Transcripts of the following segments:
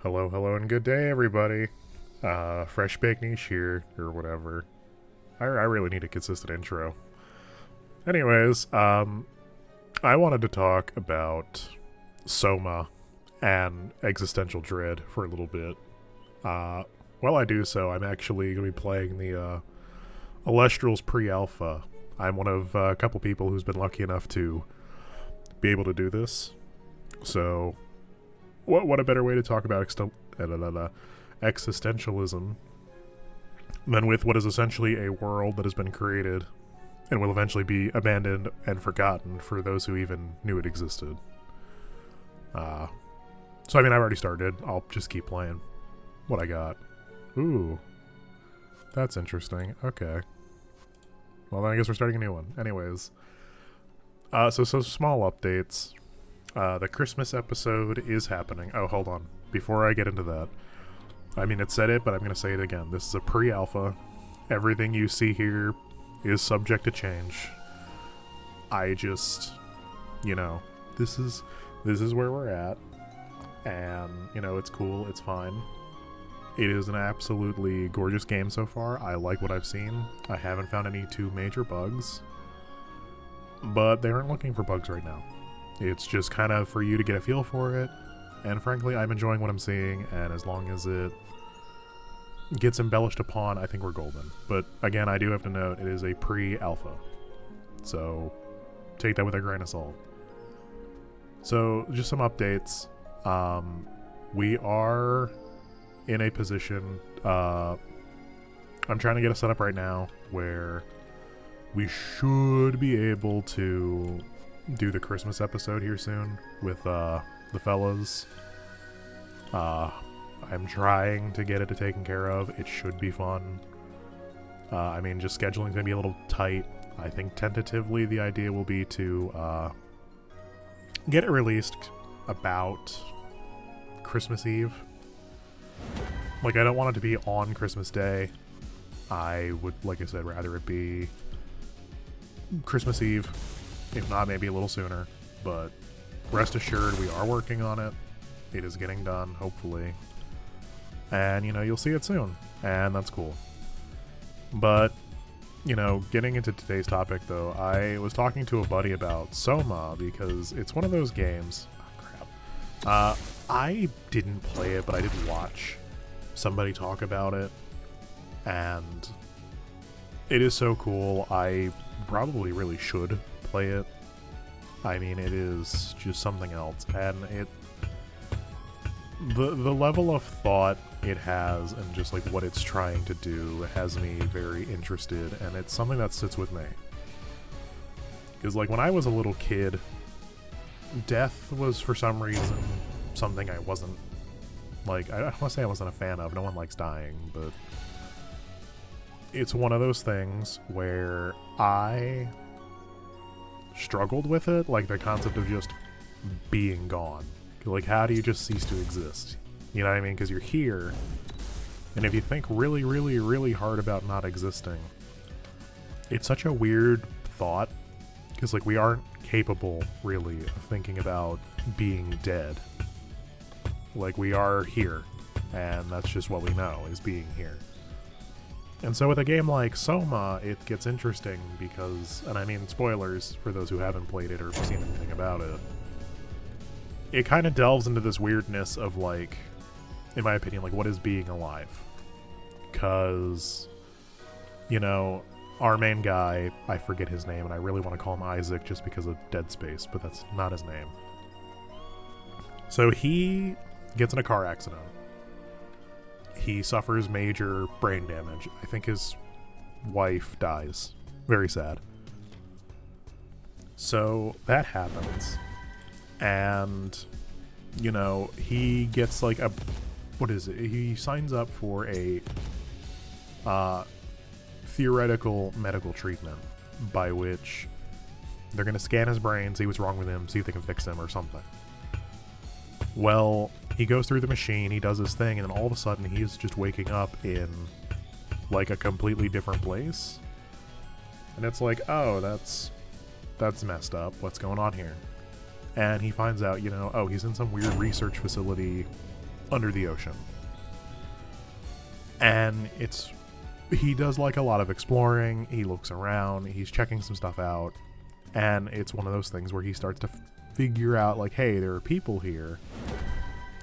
Hello, hello, and good day, everybody. Fresh baked niche here, or whatever. I really need a consistent intro. Anyways, I wanted to talk about Soma and Existential Dread for a little bit. While I do so, I'm actually going to be playing the Alestral's pre-alpha. I'm one of a couple people who's been lucky enough to be able to do this. So, what a better way to talk about existentialism than with what is essentially a world that has been created and will eventually be abandoned and forgotten for those who even knew it existed. So I mean, I've already started. I'll just keep playing what I got. Ooh, that's interesting. Okay. Well, then I guess we're starting a new one. Anyways, so small updates. The Christmas episode is happening. Oh, hold on. Before I get into that, I mean, it said it, but I'm going to say it again. This is a pre-alpha. Everything you see here is subject to change. I just, this is where we're at. And, it's cool. It's fine. It is an absolutely gorgeous game so far. I like what I've seen. I haven't found any too major bugs. But they aren't looking for bugs right now. It's just kind of for you to get a feel for it. And frankly, I'm enjoying what I'm seeing, and as long as it gets embellished upon, I think we're golden. But again, I do have to note, it is a pre-alpha. So take that with a grain of salt. So just some updates. We are in a position, I'm trying to get a setup right now where we should be able to do the Christmas episode here soon with the fellas. I'm trying to get it taken care of. It should be fun. I mean, just scheduling's gonna be a little tight. I think tentatively the idea will be to get it released about Christmas Eve. Like, I don't want it to be on Christmas Day. I would, like I said, rather it be Christmas Eve. If not, maybe a little sooner. But rest assured, we are working on it. It is getting done, hopefully. And, you'll see it soon. And that's cool. But, getting into today's topic, though, I was talking to a buddy about Soma because it's one of those games. Oh, crap. I didn't play it, but I did watch somebody talk about it. And it is so cool. I probably really should play it. I mean, it is just something else, and the level of thought it has and just like what it's trying to do has me very interested, and it's something that sits with me. Because like when I was a little kid, death was for some reason something I wasn't like. I don't want to say I wasn't a fan of. No one likes dying, but it's one of those things where I struggled with it, like the concept of just being gone. Like, how do you just cease to exist? You know what I mean? Because you're here, and if you think really, really, really hard about not existing, it's such a weird thought, because like we aren't capable really of thinking about being dead. Like, we are here, and that's just what we know, is being here. And so with a game like Soma, it gets interesting because, and I mean spoilers for those who haven't played it or seen anything about it, it kind of delves into this weirdness of like, in my opinion, like what is being alive? Because, our main guy, I forget his name, and I really want to call him Isaac just because of Dead Space, but that's not his name. So he gets in a car accident. He suffers major brain damage. I think his wife dies. Very sad. So that happens. And, he gets like a... What is it? He signs up for a theoretical medical treatment by which they're going to scan his brain, see what's wrong with him, see if they can fix him or something. Well, he goes through the machine, he does his thing, and then all of a sudden he's just waking up in like a completely different place. And it's like, oh, that's messed up. What's going on here? And he finds out, oh, he's in some weird research facility under the ocean. And he does like a lot of exploring, he looks around, he's checking some stuff out, and it's one of those things where he starts to figure out, like, hey, there are people here.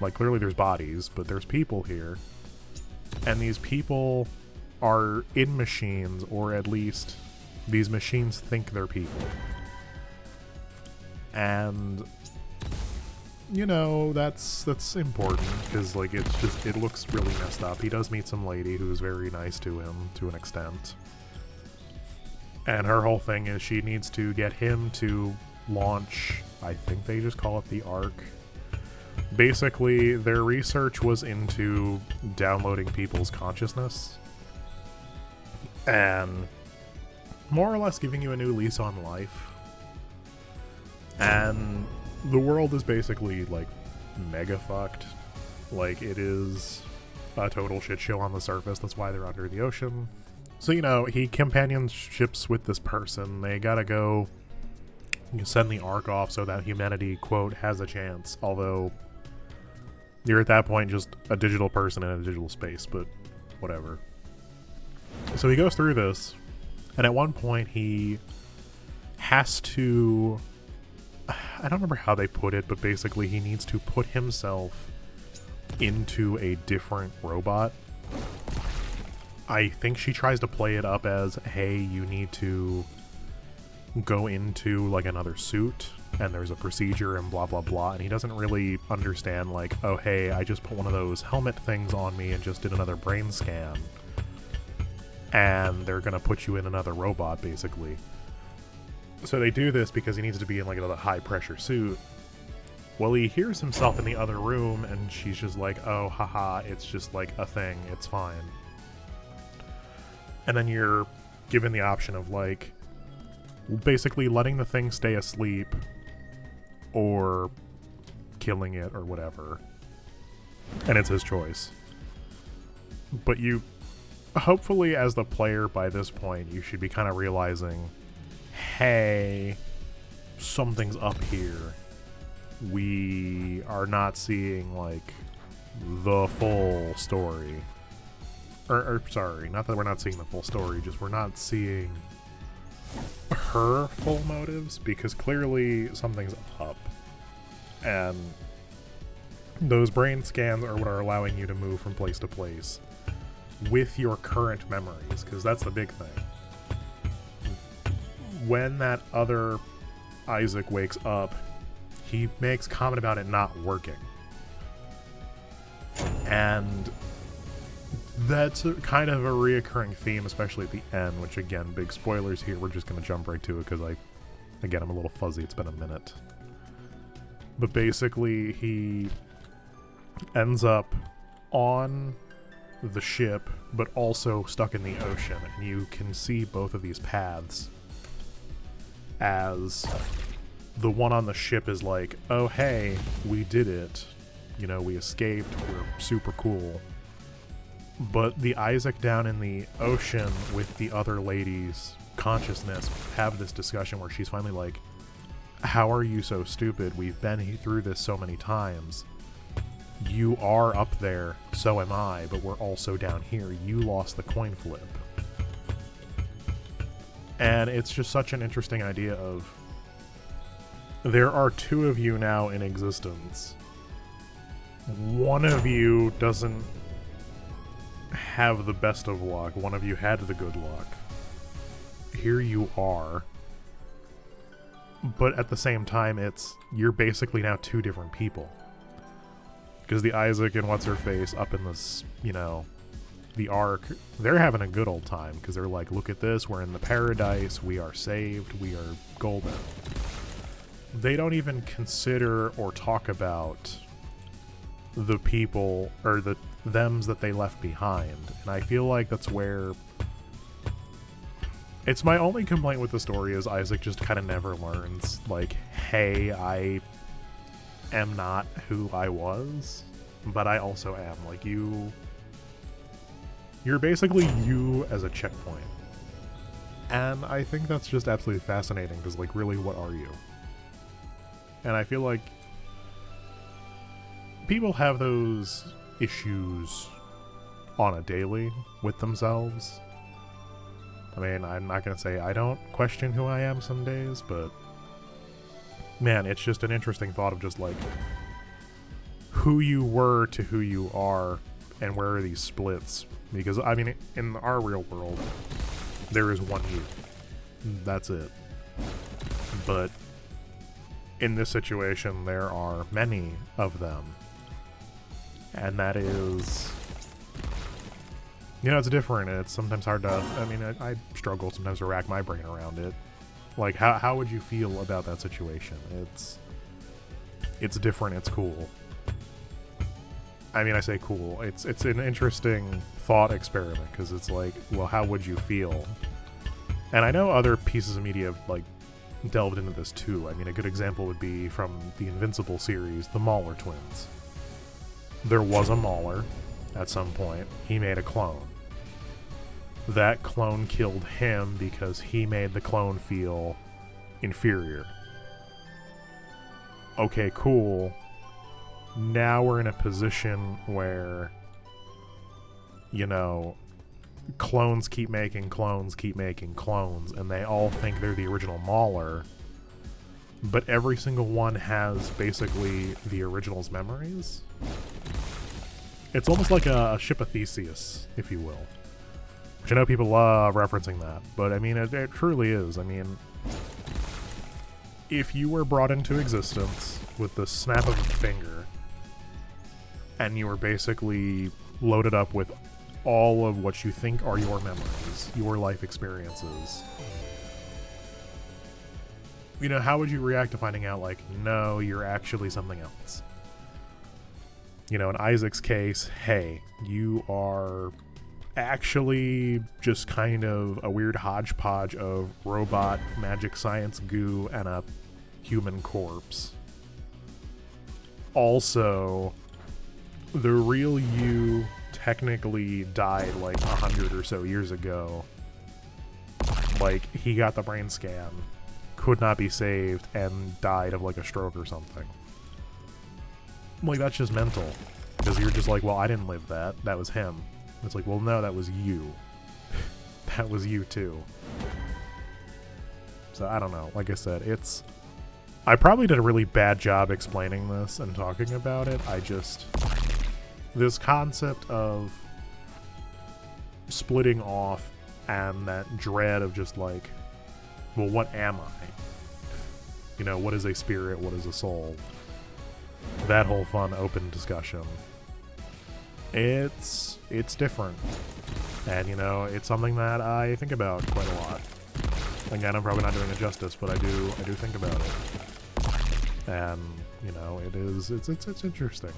Like, clearly there's bodies, but there's people here. And these people are in machines, or at least these machines think they're people. And, you know, that's important, because, like, it looks really messed up. He does meet some lady who's very nice to him, to an extent. And her whole thing is she needs to get him to launch, I think they just call it the Ark. Basically, their research was into downloading people's consciousness and more or less giving you a new lease on life. And the world is basically, like, mega fucked. Like, it is a total shit show on the surface. That's why they're under the ocean. So, you know, he companionships with this person. They gotta go send the Ark off so that humanity, quote, has a chance. Although, you're at that point just a digital person in a digital space, but whatever. So he goes through this, and at one point he has to... I don't remember how they put it, but basically he needs to put himself into a different robot. I think she tries to play it up as, hey, you need to go into, like, another suit, and there's a procedure and blah blah blah, and he doesn't really understand, like, oh hey, I just put one of those helmet things on me and just did another brain scan, and they're gonna put you in another robot, basically. So they do this because he needs to be in, like, another high pressure suit. Well, he hears himself in the other room, and she's just like, oh haha, it's just like a thing, it's fine. And then you're given the option of, like, basically letting the thing stay asleep or killing it or whatever. And it's his choice. But you, hopefully as the player by this point, you should be kind of realizing, hey, something's up here. We are not seeing, like, the full story. Or sorry, not that we're not seeing the full story, just we're not seeing her full motives, because clearly something's up. And those brain scans are what are allowing you to move from place to place with your current memories, because that's the big thing. When that other Isaac wakes up, he makes comment about it not working. And that's kind of a reoccurring theme, especially at the end, which, again, big spoilers here, we're just going to jump right to it because I'm a little fuzzy, it's been a minute. But basically, he ends up on the ship, but also stuck in the ocean, and you can see both of these paths as the one on the ship is like, oh hey, we did it, you know, we escaped, we're super cool. But the Isaac down in the ocean with the other lady's consciousness have this discussion where she's finally like, how are you so stupid? We've been through this so many times. You are up there, so am I, but we're also down here. You lost the coin flip. And it's just such an interesting idea of, there are two of you now in existence. One of you doesn't have the best of luck. One of you had the good luck. Here you are. But at the same time, you're basically now two different people. Because the Isaac and What's-Her-Face up in this, you know, the Ark, they're having a good old time. Because they're like, look at this, we're in the paradise, we are saved, we are golden. They don't even consider or talk about the people, or the thems that they left behind. And I feel like that's where... It's my only complaint with the story is Isaac just kind of never learns, like, hey, I am not who I was, but I also am. Like, you're basically you as a checkpoint. And I think that's just absolutely fascinating, because, like, really, what are you? And I feel like people have those issues on a daily with themselves. I mean, I'm not going to say I don't question who I am some days, but man, it's just an interesting thought of just like who you were to who you are and where are these splits. Because, I mean, in our real world, there is one you. That's it. But in this situation, there are many of them. And that is, you know, it's different. It's sometimes hard to, I mean, I struggle sometimes to rack my brain around it. Like, how would you feel about that situation? It's different. It's cool. I mean, I say cool. It's an interesting thought experiment, because it's like, well, how would you feel? And I know other pieces of media have, like, delved into this too. I mean, a good example would be from the Invincible series, the Mauler twins. There was a Mauler at some point. He made a clone. That clone killed him because he made the clone feel inferior. Okay, cool. Now we're in a position where, you know, clones keep making clones, and they all think they're the original Mauler, but every single one has basically the original's memories. It's almost like a ship of Theseus, if you will. Which I know people love referencing that, but I mean, it truly is. I mean, if you were brought into existence with the snap of a finger, and you were basically loaded up with all of what you think are your memories, your life experiences, you know, how would you react to finding out, like, no, you're actually something else? You know, in Isaac's case, hey, you are actually just kind of a weird hodgepodge of robot, magic science goo, and a human corpse. Also, the real you technically died like 100 or so years ago. Like, he got the brain scan, could not be saved, and died of like a stroke or something. Like, that's just mental. Because you're just like, well, I didn't live that. That was him. It's like, well, no, that was you. That was you too. So, I don't know. Like I said, I probably did a really bad job explaining this and talking about it. This concept of splitting off and that dread of just like, well, what am I? You know, what is a spirit? What is a soul? That whole fun, open discussion. It's different. And, you know, it's something that I think about quite a lot. Again, I'm probably not doing it justice, but I do think about it. And, you know, it's interesting.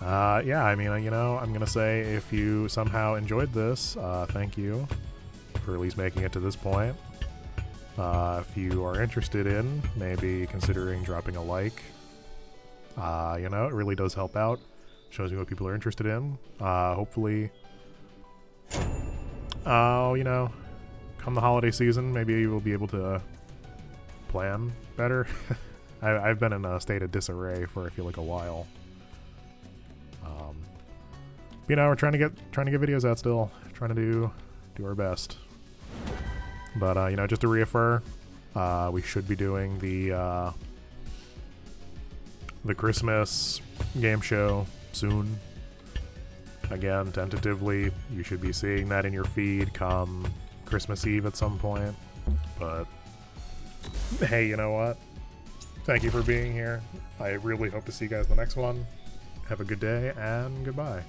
Yeah, I mean, you know, I'm gonna say, if you somehow enjoyed this, thank you for at least making it to this point. If you are interested in maybe considering dropping a like, you know, it really does help out. Shows me what people are interested in. Hopefully, you know, come the holiday season, maybe we'll be able to plan better. I've been in a state of disarray for, I feel like, a while. You know, we're trying to get videos out still, trying to do our best. But you know, just to reaffirm, we should be doing the Christmas game show soon. Again, tentatively, you should be seeing that in your feed come Christmas Eve at some point. But hey, you know what? Thank you for being here. I really hope to see you guys in the next one. Have a good day, and goodbye.